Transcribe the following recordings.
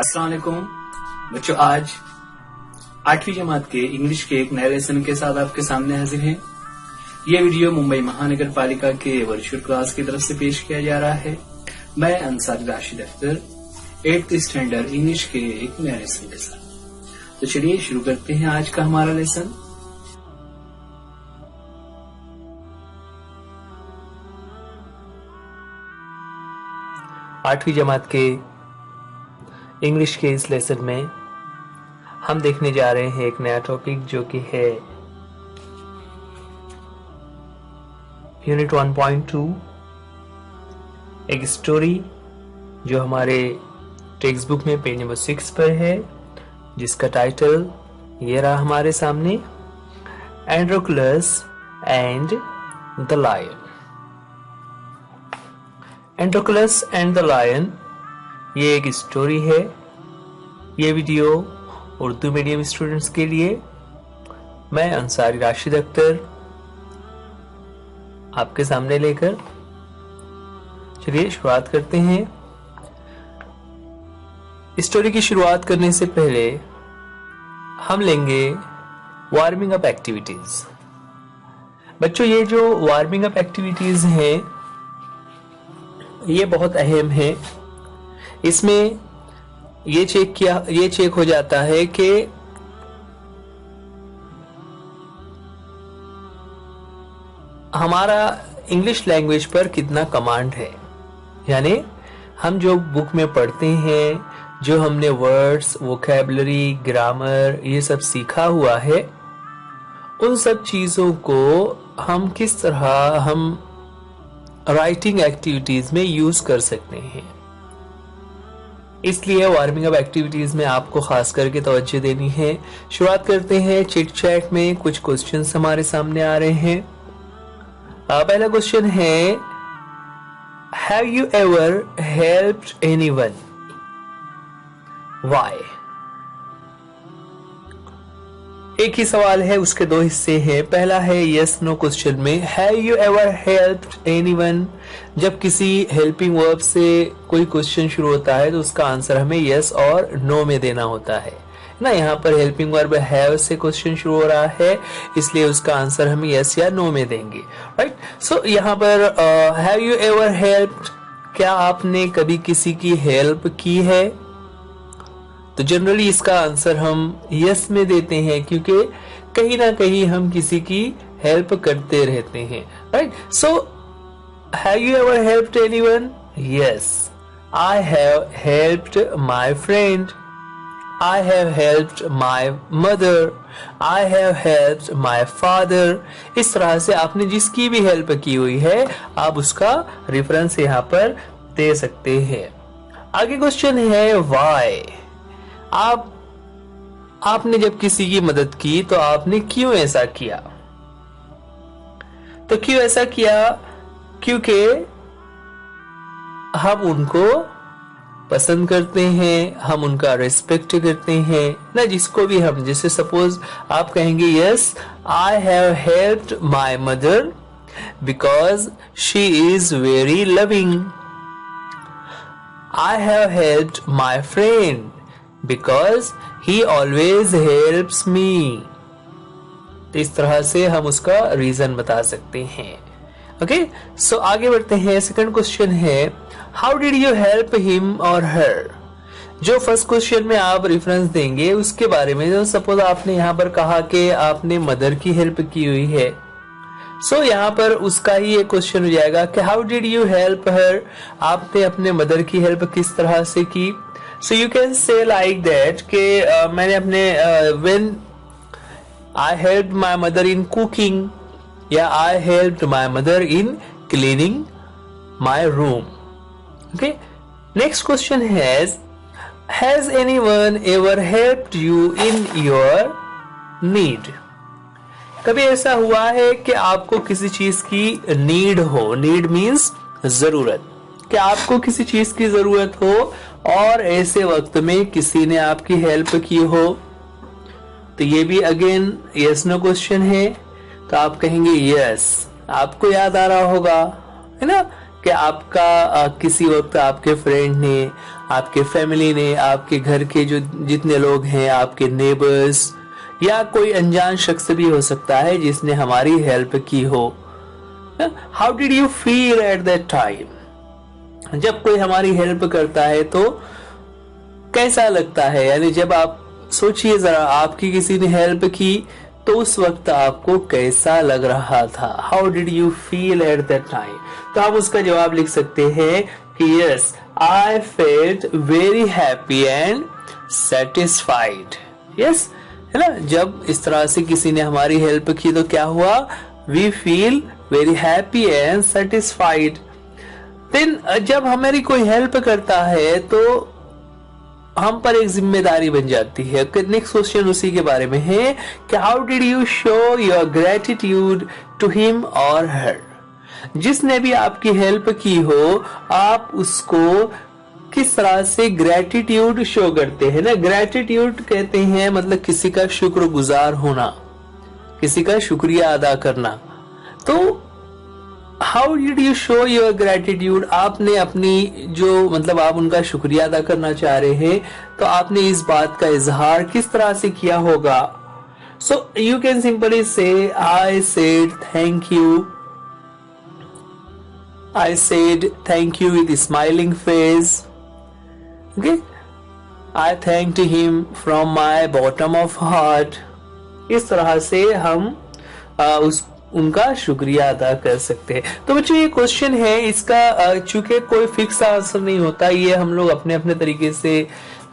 अस्सलाम वालेकुम बच्चों, आज 8वीं जमात के इंग्लिश के एक नए लेसन के साथ आपके सामने हाजिर हैं। यह वीडियो मुंबई महानगर पालिका के वर्चुअल क्लास की तरफ से पेश किया जा रहा है। मैं Ansari Rashid Akhtar 8th standard English के एक नए लेसन के साथ। तो चलिए शुरू करते हैं आज का हमारा लेसन। आठवीं जमात के इंग्लिश के इस लेसन में हम देखने जा रहे हैं एक नया टॉपिक जो कि है यूनिट 1.2 एक स्टोरी जो हमारे टेक्स्ट बुक में पेज नंबर 6 पर है, जिसका टाइटल ये रहा हमारे सामने, Androcles and the lion. Androcles and the lion ये एक स्टोरी है। ये वीडियो उर्दू मीडियम स्टूडेंट्स के लिए मैं अंसारी राशिद अख्तर आपके सामने लेकर चलिए शुरुआत करते हैं। स्टोरी की शुरुआत करने से पहले हम लेंगे वार्मिंग अप एक्टिविटीज। बच्चों, ये जो वार्मिंग अप एक्टिविटीज हैं ये बहुत अहम है। इसमें ये चेक हो जाता है कि हमारा इंग्लिश लैंग्वेज पर कितना कमांड है, यानी हम जो बुक में पढ़ते हैं, जो हमने वर्ड्स, वोकैबुलरी, ग्रामर ये सब सीखा हुआ है, उन सब चीजों को हम किस तरह हम राइटिंग एक्टिविटीज में यूज कर सकते हैं। इसलिए वार्मिंग अप एक्टिविटीज में आपको खास करके तवज्जो देनी है। शुरुआत करते हैं चिट चैट में। कुछ क्वेश्चंस हमारे सामने आ रहे हैं। पहला क्वेश्चन है, have you ever helped anyone? Why? एक ही सवाल है, उसके दो हिस्से हैं। पहला है यस नो क्वेश्चन में, have you ever helped anyone? जब किसी हेल्पिंग वर्ब से कोई क्वेश्चन शुरू होता है तो उसका आंसर हमें यस और नो में देना होता है ना। यहाँ पर हेल्पिंग वर्ब हैव से क्वेश्चन शुरू हो रहा है, इसलिए उसका आंसर हम यस या नो में देंगे, राइट। सो यहाँ पर हैव यू एवर हेल्प्ड, क्या आपने कभी किसी की हेल्प की है? तो जनरली इसका आंसर हम यस में देते हैं, क्योंकि कहीं ना कहीं हम किसी की हेल्प करते रहते हैं, right. So have you ever helped anyone? Yes, I have helped my friend, I have helped my mother, I have helped my father. इस तरह से आपने जिसकी भी हेल्प की हुई है आप उसका रेफरेंस यहाँ पर दे सकते हैं। आगे क्वेश्चन है व्हाई। आपने जब किसी की मदद की तो आपने क्यों ऐसा किया? तो क्यों ऐसा किया? क्योंकि हम उनको पसंद करते हैं, हम उनका रिस्पेक्ट करते हैं ना। जिसको भी हम, जैसे सपोज आप कहेंगे yes, I have helped my mother because she is very loving. I have helped my friend because he always helps me। तो इस तरह से हम उसका रीजन बता सकते हैं। ओके, सो आगे बढ़ते हैं। सेकंड क्वेश्चन है, how did you help him और हर? जो फर्स्ट क्वेश्चन में आप रेफरेंस देंगे उसके बारे में, जो सपोज आपने यहाँ पर कहा कि आपने मदर की हेल्प की हुई है, सो यहाँ पर उसका ही एक क्वेश्चन हो जाएगा कि how did you help her? आपने अपने मदर की हेल्प किस तरह से की? So you can say like that कि मैंने अपने when I helped my mother in cooking, या I helped my mother in cleaning my room. Okay. Next question has anyone ever helped you in your need? कभी ऐसा हुआ है कि आपको किसी चीज की नीड हो? नीड मीन्स जरूरत, कि आपको किसी चीज की जरूरत हो और ऐसे वक्त में किसी ने आपकी हेल्प की हो। तो ये भी अगेन यस नो क्वेश्चन है। तो आप कहेंगे यस। आपको याद आ रहा होगा, है ना, कि आपका किसी वक्त आपके फ्रेंड ने आपके फैमिली ने, आपके घर के जो जितने लोग हैं, आपके नेबर्स, या कोई अनजान शख्स भी हो सकता है जिसने हमारी हेल्प की हो। How did you feel at that time? जब कोई हमारी हेल्प करता है तो कैसा लगता है? यानी जब आप सोचिए जरा, आपकी किसी ने हेल्प की तो उस वक्त आपको कैसा लग रहा था? How did you feel at that time? तो आप उसका जवाब लिख सकते हैं कि yes, I felt very happy and satisfied. Yes, है ना? जब इस तरह से किसी ने हमारी हेल्प की तो क्या हुआ? We feel very happy and satisfied. Then जब हमारी कोई हेल्प करता है तो हम पर एक जिम्मेदारी बन जाती है। नेक्स्ट क्वेश्चन उसी के बारे में है कि how did you show your gratitude to him और हर? जिसने भी आपकी हेल्प की हो, आप उसको किस तरह से ग्रेटिट्यूड शो करते हैं ना? ग्रेटिट्यूड कहते हैं मतलब किसी का शुक्रगुजार होना, किसी का शुक्रिया अदा करना। तो how did you show your gratitude? आपने अपनी जो मतलब आप उनका शुक्रिया अदा करना चाह रहे हैं, तो आपने इस बात का इजहार किस तरह से किया होगा? सो यू कैन सिंपली से I said thank you, I said thank you with a smiling face. Okay, I thanked him from my bottom of heart. इस तरह से हम उनका शुक्रिया अदा कर सकते हैं। तो बच्चों ये क्वेश्चन है, इसका चूंकि कोई फिक्स आंसर नहीं होता, ये हम लोग अपने अपने तरीके से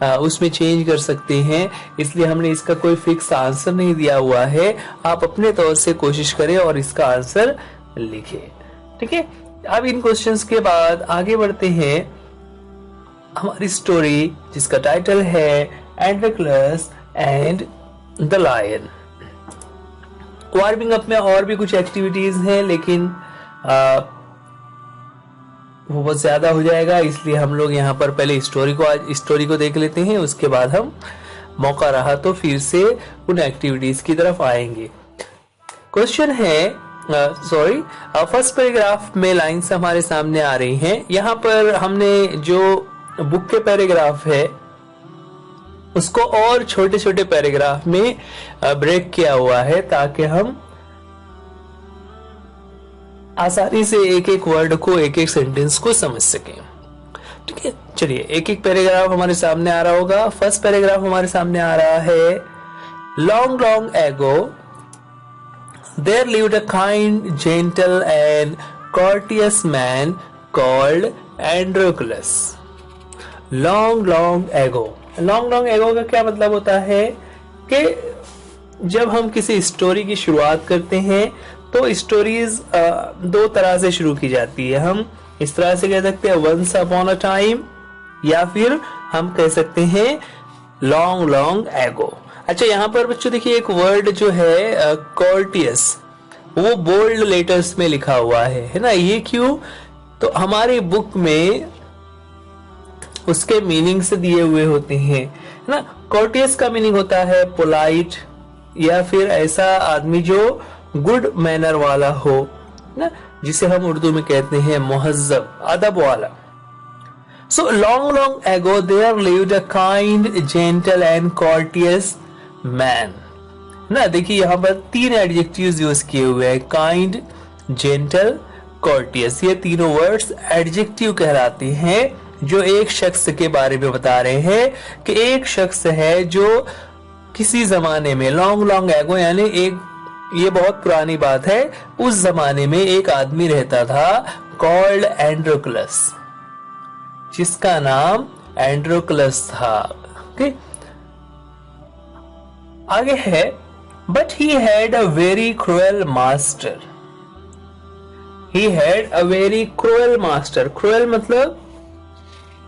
उसमें चेंज कर सकते हैं, इसलिए हमने इसका कोई फिक्स आंसर नहीं दिया हुआ है। आप अपने तौर से कोशिश करें और इसका आंसर लिखें। ठीक है, अब इन क्वेश्चंस के बाद आगे बढ़ते हैं हमारी स्टोरी, जिसका टाइटल है Androcles and the lion. Warming up में और भी कुछ एक्टिविटीज हैं, लेकिन वो बहुत ज्यादा हो जाएगा, इसलिए हम लोग यहाँ पर पहले स्टोरी को देख लेते हैं। उसके बाद हम मौका रहा तो फिर से उन एक्टिविटीज की तरफ आएंगे। क्वेश्चन है फर्स्ट पैराग्राफ में लाइन्स हमारे सामने आ रही हैं। यहाँ पर हमने जो बुक के पैराग्राफ है उसको और छोटे छोटे पैराग्राफ में ब्रेक किया हुआ है, ताकि हम आसानी से एक एक वर्ड को, एक एक सेंटेंस को समझ सकें। ठीक है, चलिए एक एक पैराग्राफ हमारे सामने आ रहा होगा। फर्स्ट पैराग्राफ हमारे सामने आ रहा है, long long ago there lived a kind, gentle and courteous man called Androclus. Long long ago. Long long ago का क्या मतलब होता है कि जब हम किसी स्टोरी की शुरुआत करते हैं तो स्टोरीज दो तरह से शुरू की जाती है। हम इस तरह से कह सकते हैं वंस अपॉन अ टाइम, या फिर हम कह सकते हैं लॉन्ग लॉन्ग एगो। अच्छा, यहाँ पर बच्चों देखिए एक वर्ड जो है कॉर्टियस, वो बोल्ड लेटर्स में लिखा हुआ है ना? ये क्यों? तो हमारी बुक में उसके मीनिंग से दिए हुए होते हैं ना। कॉर्टियस का मीनिंग होता है पोलाइट, या फिर ऐसा आदमी जो गुड मैनर वाला हो ना, जिसे हम उर्दू में कहते हैं मुहज्जब, अदब वाला। So long long ago there lived a kind, gentle and courteous man. ना देखिए यहाँ पर तीन एडजेक्टिव्स यूज किए हुए हैं, काइंड, जेंटल, कॉर्टियस। ये तीनों वर्ड्स एडजेक्टिव कहलाते हैं, जो एक शख्स के बारे में बता रहे हैं कि एक शख्स है जो किसी जमाने में, लॉन्ग लॉन्ग एगो यानी एक, ये बहुत पुरानी बात है, उस जमाने में एक आदमी रहता था कॉल्ड एंड्रोक्लस, जिसका नाम एंड्रोक्लस था। okay? आगे है, but he had a very cruel master. He had a very cruel master. Cruel मतलब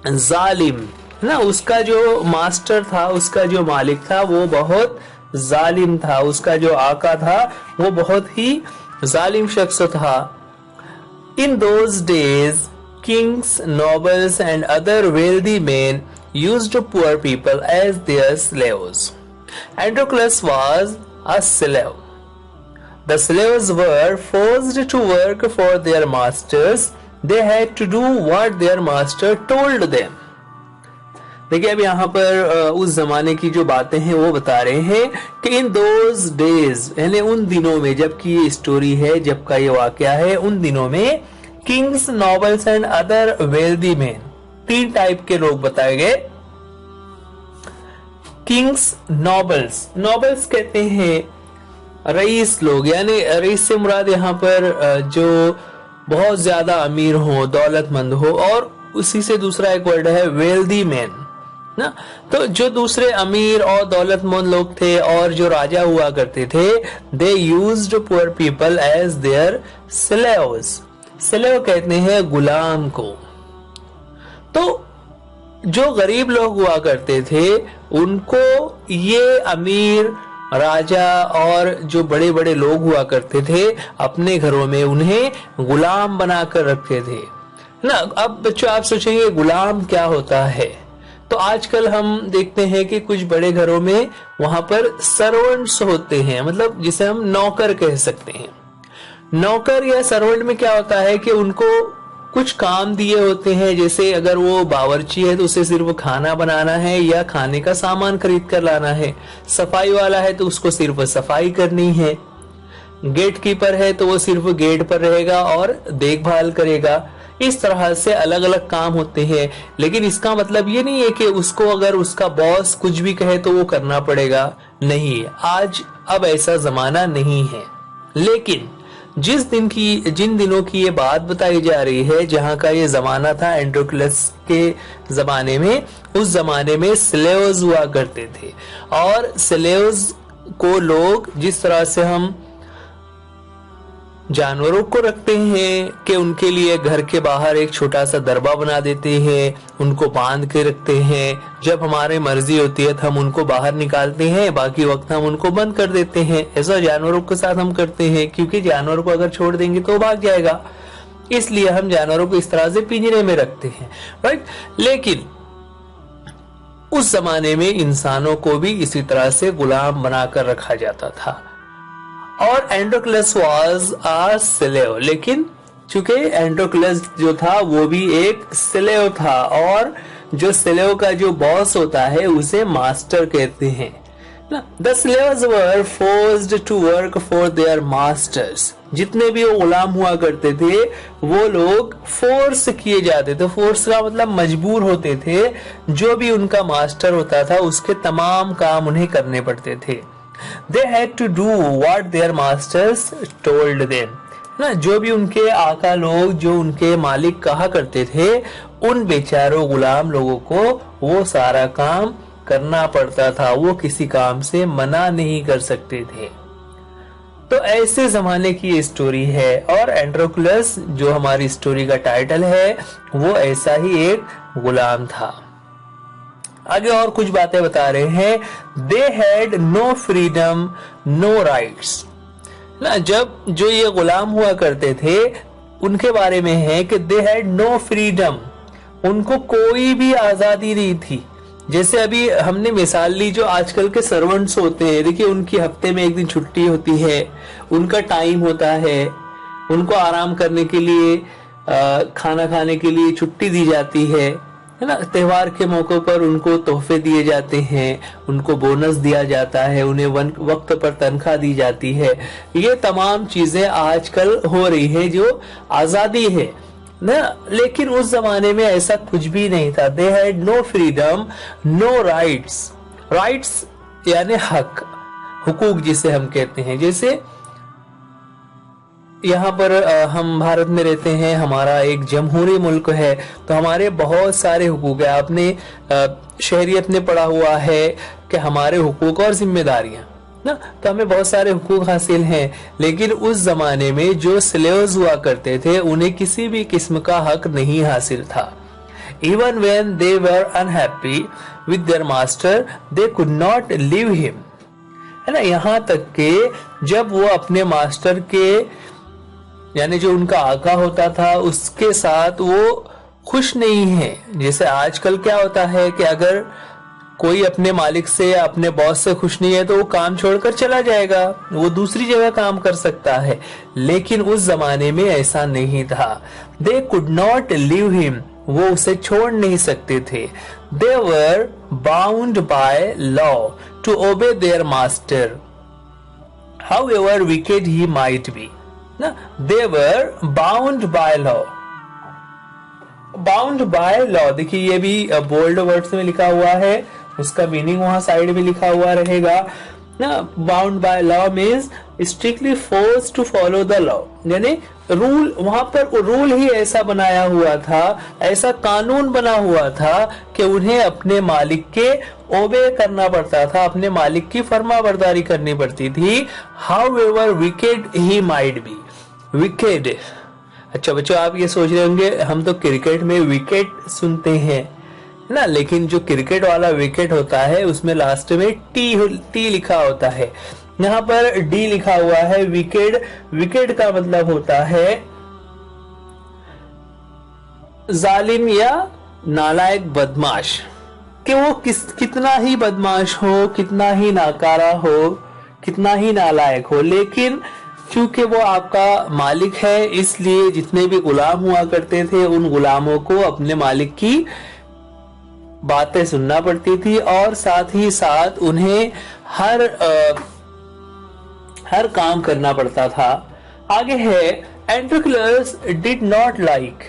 जालिम ना। उसका जो मास्टर था, उसका जो मालिक था, वो बहुत जालिम था। उसका जो आका था वो बहुत ही जालिम शख्स था। In those days kings, nobles and other wealthy men used poor people as their slaves. Androclus was a slave. The slaves were forced to work for their masters. They had to do what their master told them. देखिए अब यहाँ पर उस जमाने की जो बातें हैं वो बता रहे हैं कि इन दोज डेज, यानी उन दिनों में, जबकि ये स्टोरी है, जब का ये वाकया है, उन दिनों में Kings, nobles and other wealthy man, 3 type के लोग बताए गए। किंग्स, नॉबल्स, नॉबल्स कहते हैं रईस लोग, यानी रईस से मुराद यहाँ पर जो बहुत ज्यादा अमीर हो, दौलतमंद हो, और उसी से दूसरा एक वर्ड है वेल्दी मैन ना। तो जो दूसरे अमीर और दौलतमंद लोग थे और जो राजा हुआ करते थे, they used poor people as their slaves. Slave कहते हैं गुलाम को। तो जो गरीब लोग हुआ करते थे उनको ये अमीर, राजा और जो बड़े बड़े लोग हुआ करते थे अपने घरों में उन्हें गुलाम बनाकर रखते थे ना। अब बच्चों आप सोचेंगे गुलाम क्या होता है, तो आजकल हम देखते हैं कि कुछ बड़े घरों में वहां पर सर्वेंट्स होते हैं, मतलब जिसे हम नौकर कह सकते हैं। नौकर या सर्वेंट में क्या होता है कि उनको कुछ काम दिए होते हैं, जैसे अगर वो बावर्ची है तो उसे सिर्फ खाना बनाना है या खाने का सामान खरीद कर लाना है, सफाई वाला है तो उसको सिर्फ सफाई करनी है, गेट कीपर है तो वो सिर्फ गेट पर रहेगा और देखभाल करेगा। इस तरह से अलग अलग काम होते हैं, लेकिन इसका मतलब ये नहीं है कि उसको अगर उसका बॉस कुछ भी कहे तो वो करना पड़ेगा, नहीं, आज अब ऐसा जमाना नहीं है। लेकिन जिन दिनों की ये बात बताई जा रही है, जहां का ये जमाना था एंड्रोक्लस के जमाने में, उस जमाने में स्लेव्स हुआ करते थे, और स्लेव्स को लोग जिस तरह से हम जानवरों को रखते हैं कि उनके लिए घर के बाहर एक छोटा सा दरबा बना देते हैं, उनको बांध के रखते हैं, जब हमारे मर्जी होती है तो हम उनको बाहर निकालते हैं, बाकी वक्त हम उनको बंद कर देते हैं। ऐसा जानवरों के साथ हम करते हैं, क्योंकि जानवर को अगर छोड़ देंगे तो भाग जाएगा, इसलिए हम जानवरों को इस तरह से पिंजरे में रखते हैं, राइट। लेकिन उस जमाने में इंसानों को भी इसी तरह से गुलाम बनाकर रखा जाता था, और एंड्रोक्लस वाज अ स्लेव। लेकिन चूंकि एंड्रोक्लस जो था वो भी एक स्लेव था, और जो स्लेव का जो बॉस होता है उसे मास्टर कहते हैं ना। The slaves were forced to work for their masters. जितने भी वो गुलाम हुआ करते थे वो लोग फोर्स किए जाते थे। फोर्स का मतलब मजबूर होते थे, जो भी उनका मास्टर होता था उसके तमाम काम उन्हें करने पड़ते थे। They had to do what their masters told them. ना, जो भी उनके आका लोग, जो उनके मालिक कहा करते थे, उन बेचारों गुलाम लोगों को वो सारा काम करना पड़ता था, वो किसी काम से मना नहीं कर सकते थे। तो ऐसे जमाने की ये स्टोरी है, और एंड्रोक्लस जो हमारी स्टोरी का टाइटल है वो ऐसा ही एक गुलाम था। आगे और कुछ बातें बता रहे हैं। They had no freedom no rights ना। जब जो ये गुलाम हुआ करते थे उनके बारे में है कि दे हैड नो फ्रीडम, उनको कोई भी आजादी नहीं थी। जैसे अभी हमने मिसाल ली, जो आजकल के सर्वेंट्स होते हैं, देखिए उनकी हफ्ते में एक दिन छुट्टी होती है, उनका टाइम होता है, उनको आराम करने के लिए, खाना खाने के लिए छुट्टी दी जाती है ना। त्योहार के मौकों पर उनको तोहफे दिए जाते हैं, उनको बोनस दिया जाता है, उन्हें वक्त पर तनख्वाह दी जाती है। ये तमाम चीजें आजकल हो रही है जो आजादी है ना। लेकिन उस जमाने में ऐसा कुछ भी नहीं था। They had no freedom no rights. Rights यानी हक, हुकूक जिसे हम कहते हैं। जैसे यहाँ पर हम भारत में रहते हैं, हमारा एक जमहूरी मुल्क है, तो हमारे बहुत सारे हुकूक है। आपने शहरियत में पढ़ा हुआ है कि हमारे हुकूक और जिम्मेदारियां ना, तो हमें बहुत सारे हुकूक हासिल हैं। लेकिन उस जमाने में जो स्लेव्स हुआ करते थे उन्हें किसी भी किस्म का हक नहीं हासिल था। Even when they were unhappy with their master they could not leave him, है ना। यहाँ तक के जब वो अपने मास्टर के, यानी जो उनका आका होता था, उसके साथ वो खुश नहीं है। जैसे आजकल क्या होता है कि अगर कोई अपने मालिक से या अपने बॉस से खुश नहीं है तो वो काम छोड़कर चला जाएगा, वो दूसरी जगह काम कर सकता है। लेकिन उस जमाने में ऐसा नहीं था। They could not leave him, वो उसे छोड़ नहीं सकते थे। They were bound by law to obey their master, however wicked he might be. ना, they were bound by law. Bound by law, देखिए ये भी बोल्ड वर्ड्स में लिखा हुआ है, उसका मीनिंग वहां साइड में लिखा हुआ रहेगा ना। Bound by law means strictly force to follow the law, यानी रूल, वहां पर रूल ही ऐसा बनाया हुआ था, ऐसा कानून बना हुआ था कि उन्हें अपने मालिक के ओबे करना पड़ता था, अपने मालिक की फर्माबरदारी करनी पड़ती थी। How ever wicked he might be, wicked. अच्छा बच्चों, आप ये सोच रहे होंगे हम तो क्रिकेट में विकेट सुनते हैं ना, लेकिन जो क्रिकेट वाला विकेट होता है उसमें लास्ट में टी लिखा होता है, यहाँ पर डी लिखा हुआ है। विकेट, विकेट का मतलब होता है जालिम या नालायक बदमाश, कि वो कितना ही बदमाश हो, कितना ही नाकारा हो, कितना ही नालायक हो, लेकिन क्योंकि वो आपका मालिक है, इसलिए जितने भी गुलाम हुआ करते थे उन गुलामों को अपने मालिक की बातें सुनना पड़ती थी, और साथ ही साथ उन्हें हर काम करना पड़ता था। आगे है, Androcles did not like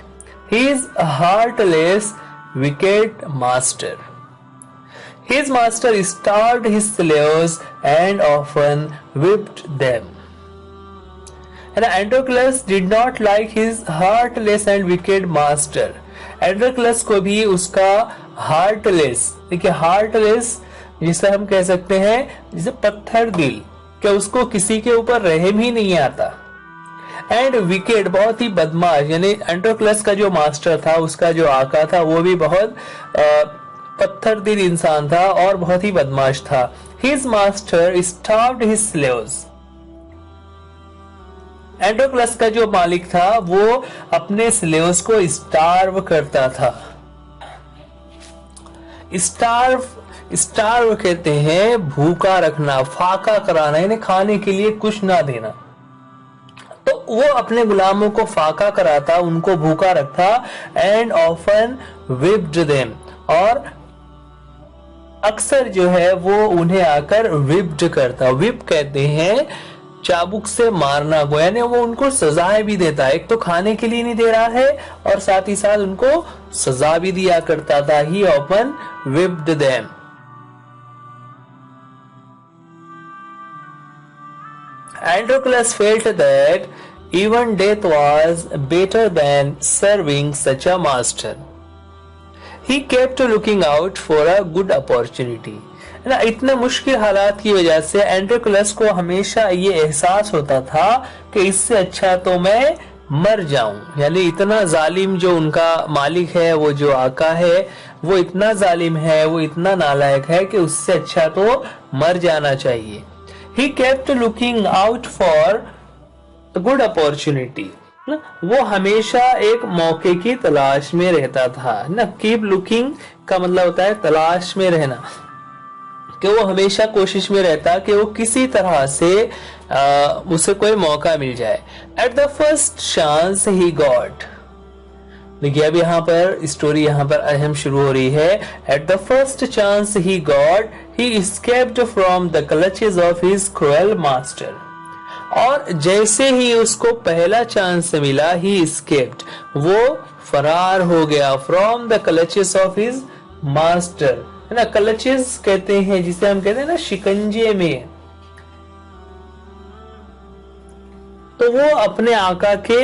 his heartless wicked master, his master starved his slaves and often whipped them. And Androclus did not like his heartless and wicked master. Androclus को भी उसका heartless, देखिए heartless जिसे हम कह सकते हैं जिसे पत्थर दिल, क्या उसको किसी के ऊपर रहम ही नहीं आता, एंड विकेड बहुत ही बदमाश, यानी एंड्रोक्लस का जो मास्टर था, उसका जो आका था, वो भी बहुत पत्थर दिल इंसान था और बहुत ही बदमाश था। His master starved his slaves. एंड्रोक्लस का जो मालिक था वो अपने स्लेव्स को स्टार्व करता था। स्टार्व कहते हैं भूखा रखना, फाका कराना, यानी खाने के लिए कुछ ना देना। तो वो अपने गुलामों को फाका कराता, उनको भूखा रखता, एंड ऑफन विप्ड देम, और अक्सर जो है वो उन्हें आकर विप्ड करता। विप कहते हैं चाबुक से मारना को, यानी वो उनको सजाएं भी देता है, एक तो खाने के लिए नहीं दे रहा है और साथ ही साथ उनको सजा भी दिया करता था। ही often whipped them. Androclus felt that even death was better than serving such a master. He kept looking out for a good opportunity. ना इतने मुश्किल हालात की वजह से एंड्रोक्लस को हमेशा ये एहसास होता था कि इससे अच्छा तो मैं मर जाऊं, यानी इतना जालिम जो उनका मालिक है, वो जो आका है, वो इतना जालिम है, वो इतना नालायक है कि उससे अच्छा तो मर जाना चाहिए। He kept looking out for a good opportunity. वो हमेशा एक मौके की तलाश में रहता था ना। कीप लुकिंग का मतलब होता है तलाश में रहना, कि वो हमेशा कोशिश में रहता कि वो किसी तरह से उसे कोई मौका मिल जाए। At the first chance he got, देखिए अब यहाँ पर स्टोरी यहाँ पर अहम शुरू हो रही है। At the first chance he got he escaped from the clutches of his cruel master, और जैसे ही उसको पहला चांस मिला, ही एस्केप्ड, वो फरार हो गया, from the clutches of his master, है ना। क्लचेस कहते हैं जिसे हम कहते हैं ना शिकंजे में, तो वो अपने आका के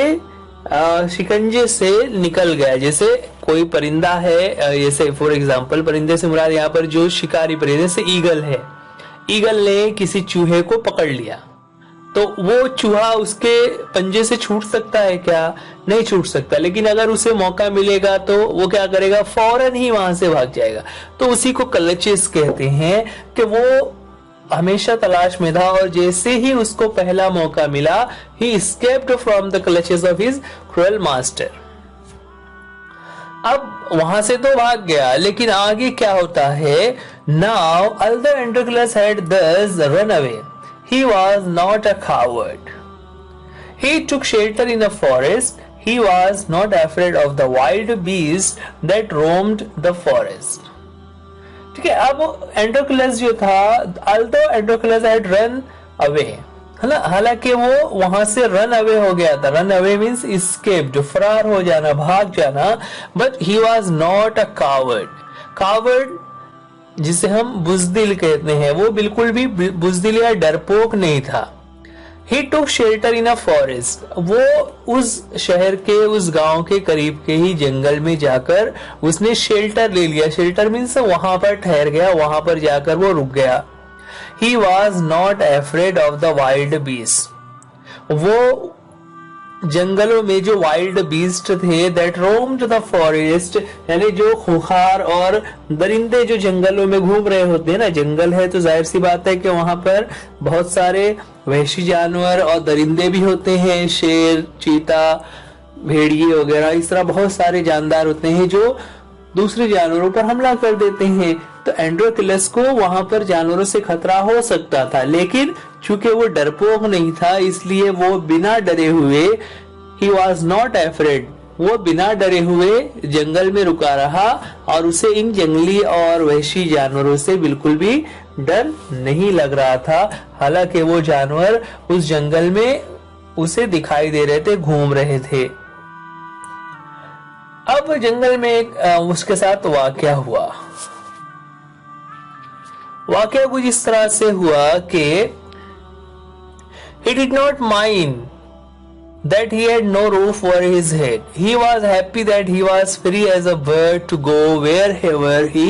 शिकंजे से निकल गया। जैसे कोई परिंदा है, जैसे फॉर एग्जांपल परिंदे से मुराद यहाँ पर जो शिकारी परिंदे, जैसे ईगल है, ईगल ने किसी चूहे को पकड़ लिया, तो वो चूहा उसके पंजे से छूट सकता है क्या? नहीं छूट सकता। लेकिन अगर उसे मौका मिलेगा तो वो क्या करेगा? फौरन ही वहां से भाग जाएगा। तो उसी को क्लचेस कहते हैं कि वो हमेशा तलाश में था, और जैसे ही उसको पहला मौका मिला, he escaped from the clutches of his cruel master. अब वहां से तो भाग गया, लेकिन आगे क्या होता है? Now although Androclus had thus run away, he was not a coward. He took shelter in a forest he was not afraid of the wild beast that roamed the forest. ठीक है, अब एंड्रोक्लस जो था, although एंड्रोक्लस had run away, है ना, हालांकि वो वहां से रन अवे हो गया था. रन अवे मीन्स escape, जो फरार हो जाना, भाग जाना. But he was not a coward. Coward जिसे हम बुजदिल कहते हैं, वो बिल्कुल भी बुजदिल या डरपोक नहीं था. ही टुक शेल्टर इन अ फॉरेस्ट. वो उस शहर के, उस गांव के करीब के ही जंगल में जाकर उसने शेल्टर ले लिया. शेल्टर मीन्स वहां पर ठहर गया, वहां पर जाकर वो रुक गया. He was not afraid of the wild beast. वो जंगलों में जो वाइल्ड बीस्ट थे, that roamed the forest, यानी जो खुखार और दरिंदे जो जंगलों में घूम रहे होते हैं ना. जंगल है तो जाहिर सी बात है कि वहां पर बहुत सारे वहशी जानवर और दरिंदे भी होते हैं. शेर, चीता, भेड़िए वगैरह, इस तरह बहुत सारे जानदार होते हैं जो दूसरे जानवरों पर हमला कर देते हैं. तो एंड्रोक्लस को वहां पर जानवरों से खतरा हो सकता था, लेकिन चूंकि वो डरपोक नहीं था, इसलिए वो बिना डरे हुए, ही वॉज नॉट एफ्रेड, वो बिना डरे हुए जंगल में रुका रहा और उसे इन जंगली और वहशी जानवरों से बिल्कुल भी डर नहीं लग रहा था. हालांकि वो जानवर उस जंगल में उसे दिखाई दे रहे थे, घूम रहे थे. अब जंगल में एक उसके साथ वाकया हुआ. वाकया कुछ इस तरह से हुआ कि he did not mind that he had no roof over his head. He was happy that he was free as a bird to go wherever he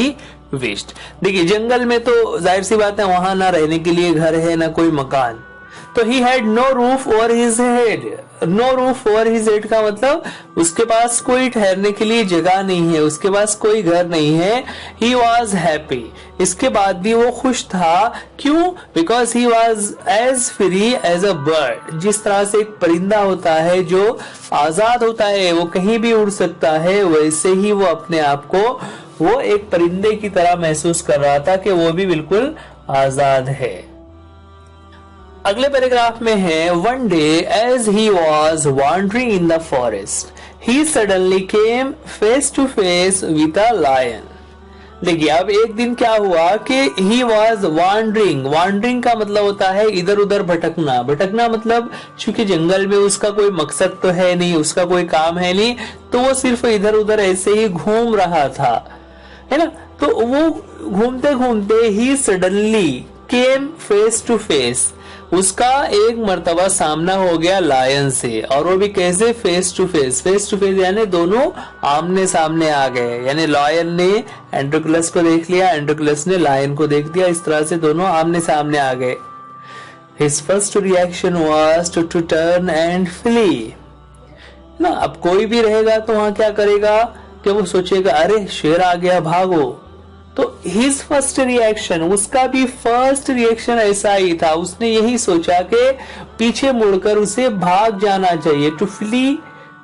wished. देखिए, जंगल में तो जाहिर सी बात है वहां ना रहने के लिए घर है ना कोई मकान. तो he had no roof over his head. No roof over his head का मतलब उसके पास कोई ठहरने के लिए जगह नहीं है, उसके पास कोई घर नहीं है. He was happy. इसके बाद भी वो खुश था. क्यों? Because he was as free as a bird. जिस तरह से एक परिंदा होता है जो आजाद होता है, वो कहीं भी उड़ सकता है, वैसे ही वो अपने आप को वो एक परिंदे की तरह महसूस कर रहा था कि वो भी बिल्कुल आजाद है. अगले पैराग्राफ में है, one day as he was wandering in the forest he suddenly came face to face with a lion. देखिए, अब एक दिन क्या हुआ कि ही वॉज वॉन्डरिंग. वॉन्डरिंग का मतलब होता है इधर उधर भटकना. भटकना मतलब चूंकि जंगल में उसका कोई मकसद तो है नहीं, उसका कोई काम है नहीं, तो वो सिर्फ इधर उधर ऐसे ही घूम रहा था, है ना. तो वो घूमते घूमते ही suddenly came face to face, उसका एक मर्तबा सामना हो गया लायन से. और वो भी कैसे? Face to face. Face to face यानी दोनों आमने सामने आ गए. यानी लायन ने एंड्रोक्लस को देख लिया, एंड्रोक्लस ने लायन को देख दिया. इस तरह से दोनों आमने सामने आ गए. His first reaction was to turn and flee. ना, अब कोई भी रहेगा तो वहां क्या करेगा कि वो सोचेगा अरे शेर आ गया, भागो. तो हिज फर्स्ट रिएक्शन, उसका भी फर्स्ट रिएक्शन ऐसा ही था. उसने यही सोचा कि पीछे मुड़कर उसे भाग जाना चाहिए. टू फ्ली,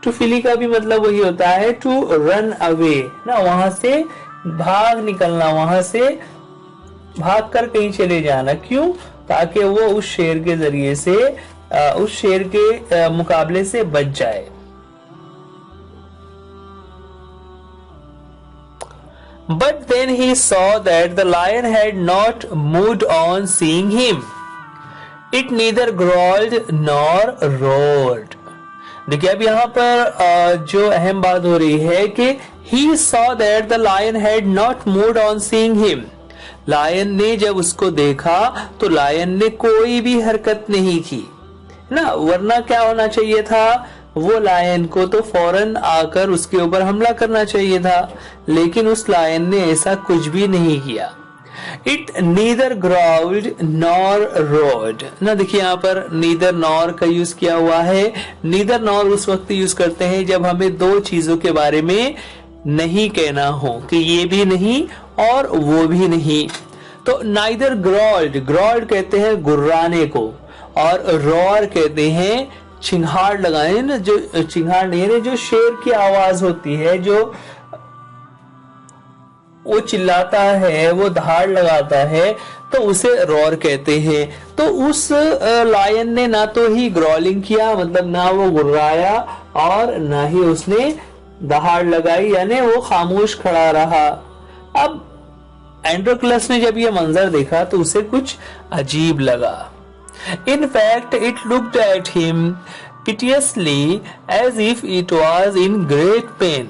टू फ्ली का भी मतलब वही होता है टू रन अवे, ना, वहां से भाग निकलना, वहां से भाग कर कहीं चले जाना. क्यों? ताकि वो उस शेर के जरिए से उस शेर के मुकाबले से बच जाए. But then he saw that the lion had not moved on seeing him. It neither growled nor roared. देखिए, अब यहाँ पर जो अहम बात हो रही है कि he saw that the lion had not moved on seeing him. Lion ने जब उसको देखा तो लायन ने कोई भी हरकत नहीं की, ना. वरना क्या होना चाहिए था? वो लायन को तो फौरन आकर उसके ऊपर हमला करना चाहिए था, लेकिन उस लायन ने ऐसा कुछ भी नहीं किया. It neither growled nor roared. ना, देखिए यहाँ पर नीदर नॉर का यूज किया हुआ है. नीदर नॉर उस वक्त यूज करते हैं जब हमें दो चीजों के बारे में नहीं कहना हो, कि ये भी नहीं और वो भी नहीं. तो नाइदर ग्रॉल्ड, ग्रॉल्ड कहते हैं गुर्राने को, और रॉर कहते हैं चिंगाड़ लगाने ना. जो चिंगाड़ नहीं है, जो शेर की आवाज होती है, जो वो चिल्लाता है, वो दहाड़ लगाता है, तो उसे रोर कहते हैं। तो उस लायन ने ना तो ही ग्रॉलिंग किया, मतलब ना वो गुर्राया, और ना ही उसने दहाड़ लगाई, यानी वो खामोश खड़ा रहा। अब एंड्रोक्लस ने जब ये मंजर देखा तो उसे कुछ अजीब लगा। In fact, it looked at him piteously as if it was in great pain.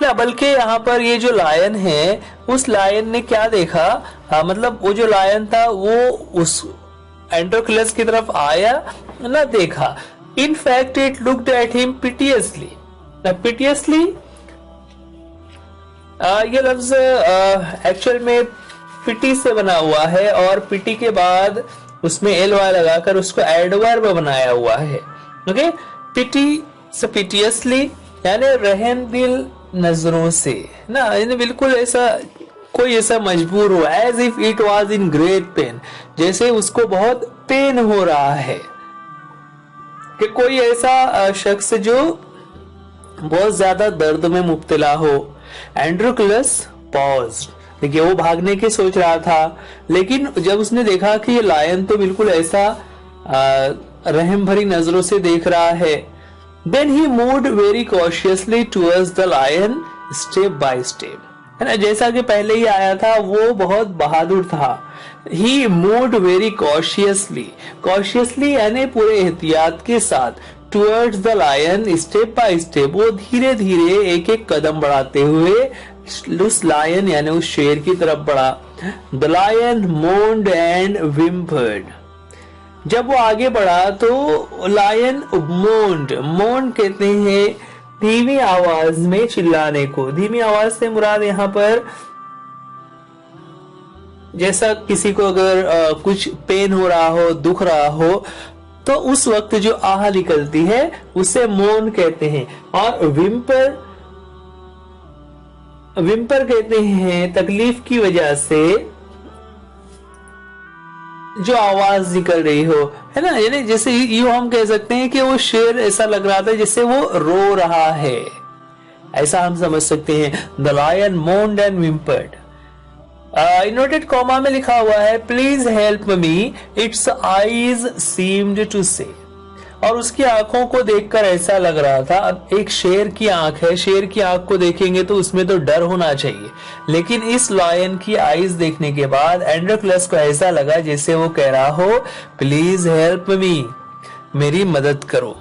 ना बल्कि यहाँ पर ये जो लायन है, उस लायन ने क्या देखा, मतलब वो जो लायन था वो उस एंड्रोक्लस की तरफ आया ना देखा। In fact, it looked at him piteously. ना piteously ये लफ्ज एक्चुअल में पिटी से बना हुआ है, और पिटी के बाद उसमें एल वाई लगाकर उसको एडवर्ब बनाया हुआ है। ओके, पिटी से पिटियसली यानी रहम दिल नजरों से ना, यानी बिल्कुल ऐसा कोई ऐसा मजबूर हो, as if it was in great pain, जैसे उसको बहुत पेन हो रहा है, कि कोई ऐसा शख्स जो बहुत ज्यादा दर्द में मुब्तला हो। एंड्रोक्लस पॉज्ड, देखिए वो भागने की सोच रहा था, लेकिन जब उसने देखा कि ये लायन तो बिल्कुल ऐसा रहम भरी नजरों से देख रहा है, then he moved very cautiously towards the lion step by step, है ना। जैसा कि पहले ही आया था, वो बहुत बहादुर था। He moved very cautiously, cautiously यानी पूरे एहतियात के साथ, towards the lion step by step, वो धीरे धीरे एक एक कदम बढ़ाते हुए उस लायन यानी उस शेर की तरफ बढ़ा। द लायन मोन्ड एंड विम्पर्ड, जब वो आगे बढ़ा तो लायन मोन्ड, मोन्ड कहते हैं धीमी आवाज में चिल्लाने को। धीमी आवाज से मुराद यहाँ पर जैसा किसी को अगर कुछ पेन हो रहा हो, दुख रहा हो, तो उस वक्त जो आह निकलती है उसे मोन कहते हैं। और विम्पर, विम्पर कहते हैं तकलीफ की वजह से जो आवाज निकल रही हो, है ना। यानी जैसे यूं हम कह सकते हैं कि वो शेर ऐसा लग रहा था जैसे वो रो रहा है, ऐसा हम समझ सकते हैं। The lion moaned and whimpered. Inverted comma में लिखा हुआ है please help me, its eyes seemed to say, और उसकी आंखों को देखकर ऐसा लग रहा था। अब एक शेर की आंख है, शेर की आंख को देखेंगे तो उसमें तो डर होना चाहिए, लेकिन इस लायन की आईज देखने के बाद एंड्रोक्लस को ऐसा लगा जैसे वो कह रहा हो प्लीज हेल्प मी, मेरी मदद करो।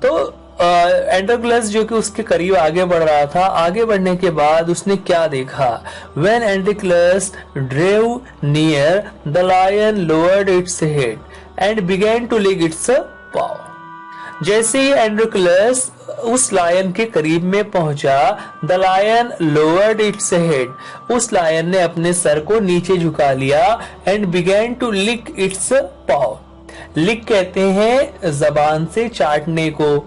तो एंड्रोक्लस जो कि उसके करीब आगे बढ़ रहा था, आगे बढ़ने के बाद उसने क्या देखा। When एंड्रोक्लस drew near, the lion lowered its head and began to lick its paw. जैसे ही एंड्रोक्लस उस लायन के करीब में पहुंचा, the lion lowered its head, उस लायन ने अपने सर को नीचे झुका लिया, and began to lick its paw. लिक कहते हैं जबान से चाटने को।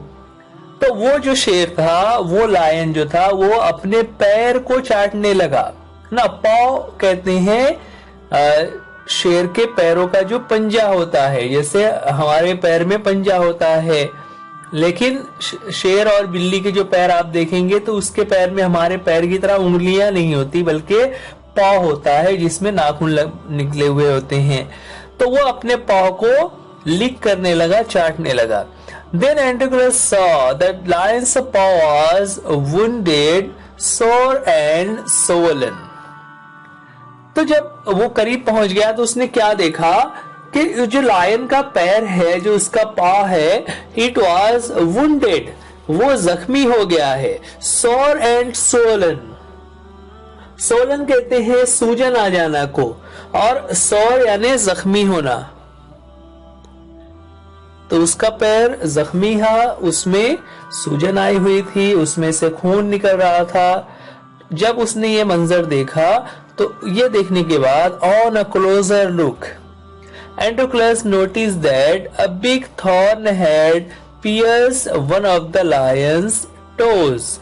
तो वो जो शेर था, वो लायन जो था, वो अपने पैर को चाटने लगा ना। पाव कहते हैं शेर के पैरों का जो पंजा होता है, जैसे हमारे पैर में पंजा होता है, लेकिन शेर और बिल्ली के जो पैर आप देखेंगे तो उसके पैर में हमारे पैर की तरह उंगलियां नहीं होती, बल्कि पाव होता है जिसमें नाखून निकले हुए होते हैं। तो वो अपने पाव को लिक करने लगा, चाटने लगा। Then Antigonus saw that lion's paw was wounded, sore and swollen. तो जब वो करीब पहुंच गया तो उसने क्या देखा कि जो लायन का पैर है, जो उसका पाव है, it was wounded, वो जख्मी हो गया है। sore and swollen, swollen कहते हैं सूजन आ जाना को, और sore यानी जख्मी होना। तो उसका पैर जख्मी था, उसमें सूजन आई हुई थी, उसमें से खून निकल रहा था। जब उसने ये मंजर देखा तो ये देखने के बाद on a closer look Androcles notice that a big thorn had pierced one of the lion's toes.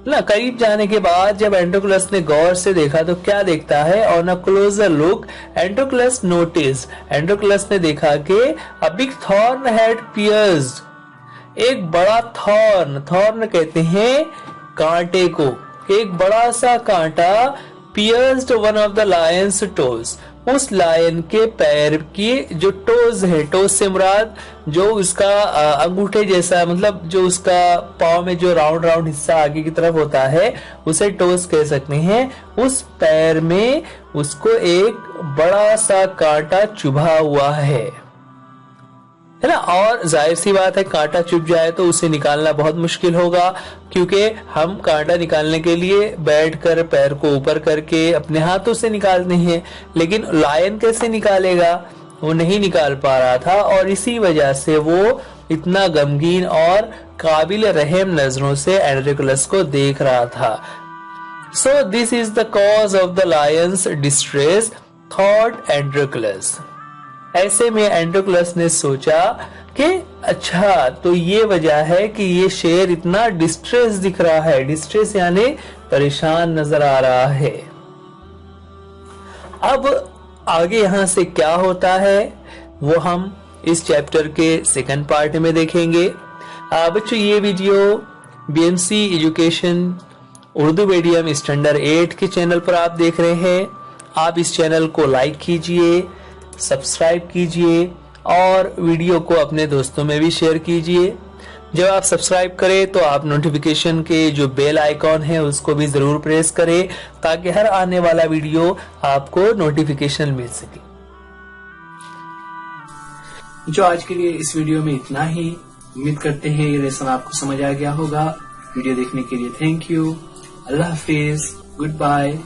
ना करीब जाने के बाद जब एंड्रोक्लस ने गौर से देखा तो क्या देखता है। On a closer look Androcles notice, Androcles ने देखा कि a big thorn had pierced, एक बड़ा थॉर्न कहते हैं कांटे को। एक बड़ा सा कांटा pierced one of the lion's toes, उस लायन के पैर की जो टोज है, टोज से मुराद जो उसका अंगूठे जैसा, मतलब जो उसका पाँव में जो राउंड राउंड हिस्सा आगे की तरफ होता है उसे टोज कह सकते हैं। उस पैर में उसको एक बड़ा सा कांटा चुभा हुआ है ना। और जाहिर सी बात है कांटा चुभ जाए तो उसे निकालना बहुत मुश्किल होगा, क्योंकि हम कांटा निकालने के लिए बैठकर पैर को ऊपर करके अपने हाथों से निकालते हैं, लेकिन लायन कैसे निकालेगा, वो नहीं निकाल पा रहा था और इसी वजह से वो इतना गमगीन और काबिल रहम नजरों से एंड्रोक्लस को देख रहा था। So this is the cause of the lion's distress, thought Androcles. ऐसे में एंड्रोक्लस ने सोचा कि अच्छा तो ये वजह है कि ये शेर इतना डिस्ट्रेस दिख रहा है, डिस्ट्रेस यानी परेशान नजर आ रहा है। अब आगे यहां से क्या होता है वो हम इस चैप्टर के सेकंड पार्ट में देखेंगे। बच्चों ये video BMC education Urdu medium standard 8 के चैनल पर आप देख रहे हैं। आप इस चैनल को लाइक कीजिए, सब्सक्राइब कीजिए और वीडियो को अपने दोस्तों में भी शेयर कीजिए। जब आप सब्सक्राइब करें तो आप नोटिफिकेशन के जो बेल आइकॉन है उसको भी जरूर प्रेस करें, ताकि हर आने वाला वीडियो आपको नोटिफिकेशन मिल सके। जो आज के लिए इस वीडियो में इतना ही। उम्मीद करते हैं ये लेसन आपको समझ आ गया होगा। वीडियो देखने के लिए थैंक यू। अल्लाह हाफिज, गुड बाय।